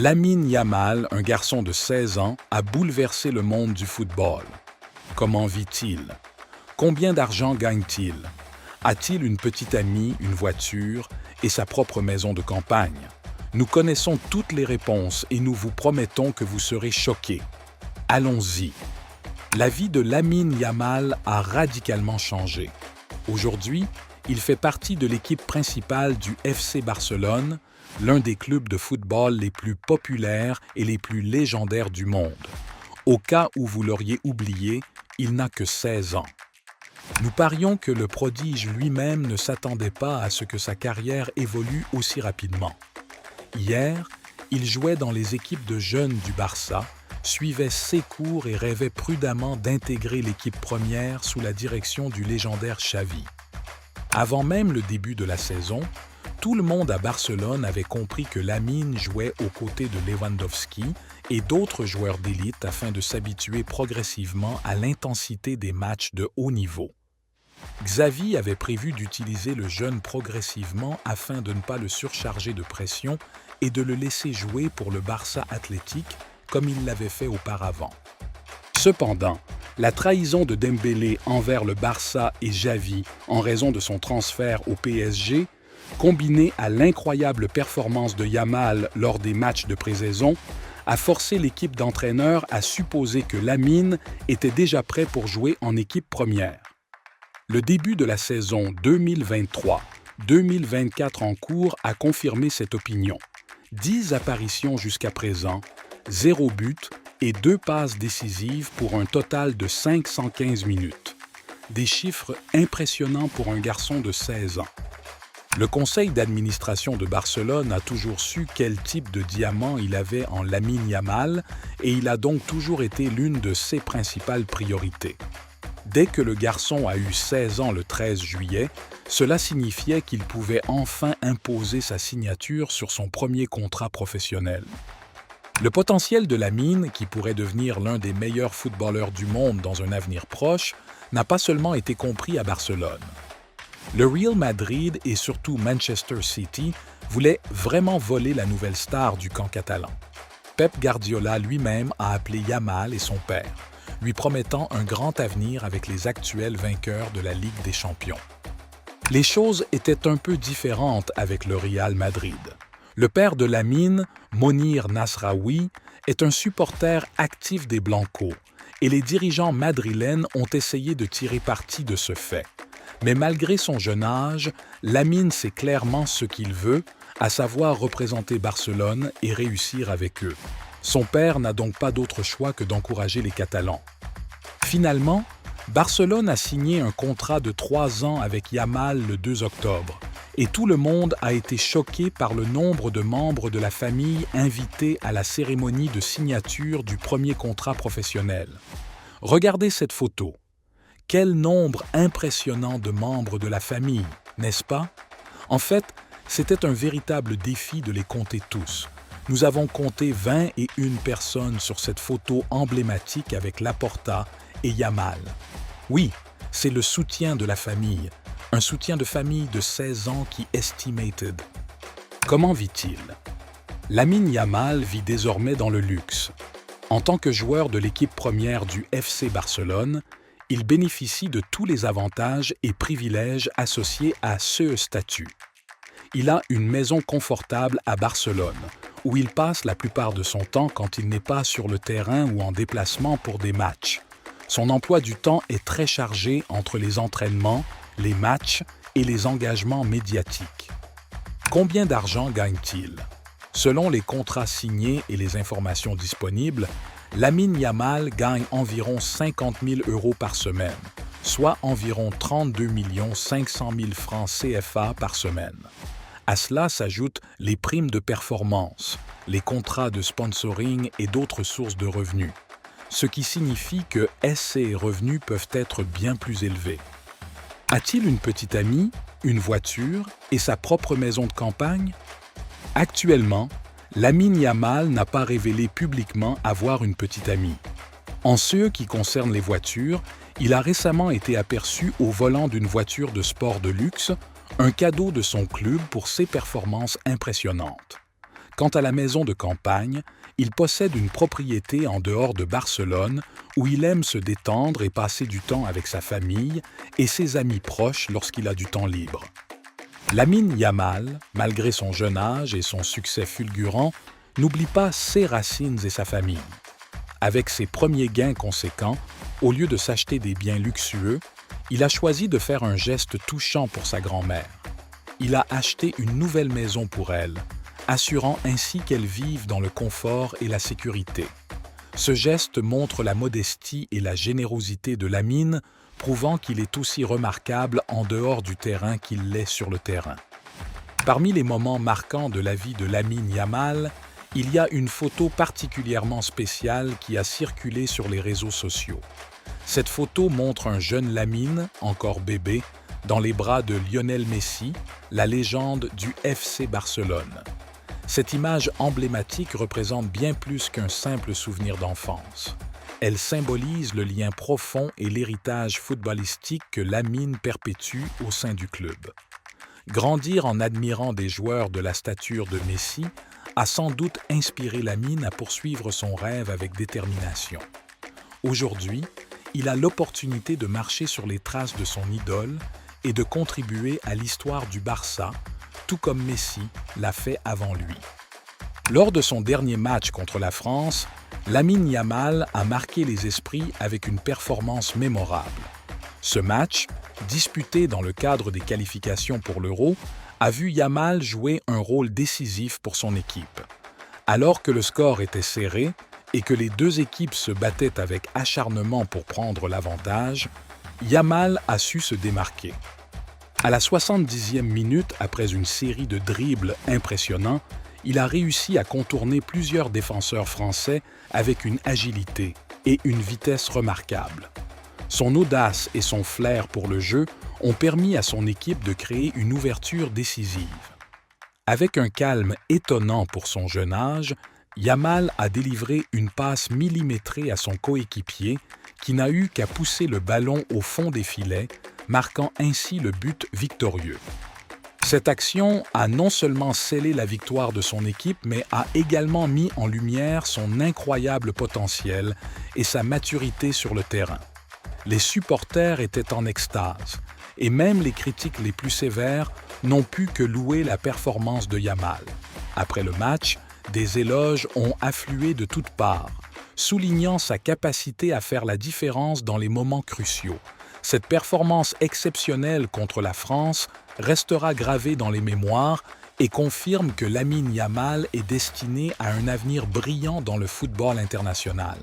Lamine Yamal, un garçon de 16 ans, a bouleversé le monde du football. Comment vit-il? Combien d'argent gagne-t-il? A-t-il une petite amie, une voiture et sa propre maison de campagne? Nous connaissons toutes les réponses et nous vous promettons que vous serez choqués. Allons-y. La vie de Lamine Yamal a radicalement changé. Aujourd'hui, il fait partie de l'équipe principale du FC Barcelone, l'un des clubs de football les plus populaires et les plus légendaires du monde. Au cas où vous l'auriez oublié, il n'a que 16 ans. Nous parions que le prodige lui-même ne s'attendait pas à ce que sa carrière évolue aussi rapidement. Hier, il jouait dans les équipes de jeunes du Barça, suivait ses cours et rêvait prudemment d'intégrer l'équipe première sous la direction du légendaire Xavi. Avant même le début de la saison, tout le monde à Barcelone avait compris que Lamine jouait aux côtés de Lewandowski et d'autres joueurs d'élite afin de s'habituer progressivement à l'intensité des matchs de haut niveau. Xavi avait prévu d'utiliser le jeune progressivement afin de ne pas le surcharger de pression et de le laisser jouer pour le Barça Athletic comme il l'avait fait auparavant. Cependant, la trahison de Dembélé envers le Barça et Xavi en raison de son transfert au PSG, combinée à l'incroyable performance de Yamal lors des matchs de pré-saison, a forcé l'équipe d'entraîneurs à supposer que Lamine était déjà prêt pour jouer en équipe première. Le début de la saison 2023-2024 en cours a confirmé cette opinion. 10 apparitions jusqu'à présent, 0 but et 2 passes décisives pour un total de 515 minutes. Des chiffres impressionnants pour un garçon de 16 ans. Le conseil d'administration de Barcelone a toujours su quel type de diamant il avait en Lamine Yamal et il a donc toujours été l'une de ses principales priorités. Dès que le garçon a eu 16 ans le 13 juillet, cela signifiait qu'il pouvait enfin imposer sa signature sur son premier contrat professionnel. Le potentiel de Lamine, qui pourrait devenir l'un des meilleurs footballeurs du monde dans un avenir proche, n'a pas seulement été compris à Barcelone. Le Real Madrid et surtout Manchester City voulaient vraiment voler la nouvelle star du camp catalan. Pep Guardiola lui-même a appelé Yamal et son père, lui promettant un grand avenir avec les actuels vainqueurs de la Ligue des Champions. Les choses étaient un peu différentes avec le Real Madrid. Le père de Lamine, Monir Nasraoui, est un supporter actif des Blancos et les dirigeants madrilènes ont essayé de tirer parti de ce fait. Mais malgré son jeune âge, Lamine sait clairement ce qu'il veut, à savoir représenter Barcelone et réussir avec eux. Son père n'a donc pas d'autre choix que d'encourager les Catalans. Finalement, Barcelone a signé un contrat de 3 ans avec Yamal le 2 octobre, et tout le monde a été choqué par le nombre de membres de la famille invités à la cérémonie de signature du premier contrat professionnel. Regardez cette photo. Quel nombre impressionnant de membres de la famille, n'est-ce pas? En fait, c'était un véritable défi de les compter tous. Nous avons compté 21 personnes sur cette photo emblématique avec Laporta et Yamal. Oui, c'est le soutien de la famille, un soutien de famille de 16 ans qui estimated. Comment vit-il? Lamine Yamal vit désormais dans le luxe. En tant que joueur de l'équipe première du FC Barcelone, il bénéficie de tous les avantages et privilèges associés à ce statut. Il a une maison confortable à Barcelone, où il passe la plupart de son temps quand il n'est pas sur le terrain ou en déplacement pour des matchs. Son emploi du temps est très chargé entre les entraînements, les matchs et les engagements médiatiques. Combien d'argent gagne-t-il? Selon les contrats signés et les informations disponibles, Lamine Yamal gagne environ 50 000 € par semaine, soit environ 32 500 000 francs CFA par semaine. À cela s'ajoutent les primes de performance, les contrats de sponsoring et d'autres sources de revenus, ce qui signifie que ces revenus peuvent être bien plus élevés. A-t-il une petite amie, une voiture et sa propre maison de campagne? Actuellement, Lamine Yamal n'a pas révélé publiquement avoir une petite amie. En ce qui concerne les voitures, il a récemment été aperçu au volant d'une voiture de sport de luxe, un cadeau de son club pour ses performances impressionnantes. Quant à la maison de campagne, il possède une propriété en dehors de Barcelone où il aime se détendre et passer du temps avec sa famille et ses amis proches lorsqu'il a du temps libre. Lamine Yamal, malgré son jeune âge et son succès fulgurant, n'oublie pas ses racines et sa famille. Avec ses premiers gains conséquents, au lieu de s'acheter des biens luxueux, il a choisi de faire un geste touchant pour sa grand-mère. Il a acheté une nouvelle maison pour elle, assurant ainsi qu'elle vive dans le confort et la sécurité. Ce geste montre la modestie et la générosité de Lamine, prouvant qu'il est aussi remarquable en dehors du terrain qu'il l'est sur le terrain. Parmi les moments marquants de la vie de Lamine Yamal, il y a une photo particulièrement spéciale qui a circulé sur les réseaux sociaux. Cette photo montre un jeune Lamine, encore bébé, dans les bras de Lionel Messi, la légende du FC Barcelone. Cette image emblématique représente bien plus qu'un simple souvenir d'enfance. Elle symbolise le lien profond et l'héritage footballistique que Lamine perpétue au sein du club. Grandir en admirant des joueurs de la stature de Messi a sans doute inspiré Lamine à poursuivre son rêve avec détermination. Aujourd'hui, il a l'opportunité de marcher sur les traces de son idole et de contribuer à l'histoire du Barça, tout comme Messi l'a fait avant lui. Lors de son dernier match contre la France, Lamine Yamal a marqué les esprits avec une performance mémorable. Ce match, disputé dans le cadre des qualifications pour l'Euro, a vu Yamal jouer un rôle décisif pour son équipe. Alors que le score était serré et que les deux équipes se battaient avec acharnement pour prendre l'avantage, Yamal a su se démarquer. À la 70e minute, après une série de dribbles impressionnants, il a réussi à contourner plusieurs défenseurs français avec une agilité et une vitesse remarquables. Son audace et son flair pour le jeu ont permis à son équipe de créer une ouverture décisive. Avec un calme étonnant pour son jeune âge, Yamal a délivré une passe millimétrée à son coéquipier qui n'a eu qu'à pousser le ballon au fond des filets, marquant ainsi le but victorieux. Cette action a non seulement scellé la victoire de son équipe, mais a également mis en lumière son incroyable potentiel et sa maturité sur le terrain. Les supporters étaient en extase, et même les critiques les plus sévères n'ont pu que louer la performance de Yamal. Après le match, des éloges ont afflué de toutes parts, soulignant sa capacité à faire la différence dans les moments cruciaux. Cette performance exceptionnelle contre la France restera gravée dans les mémoires et confirme que Lamine Yamal est destiné à un avenir brillant dans le football international.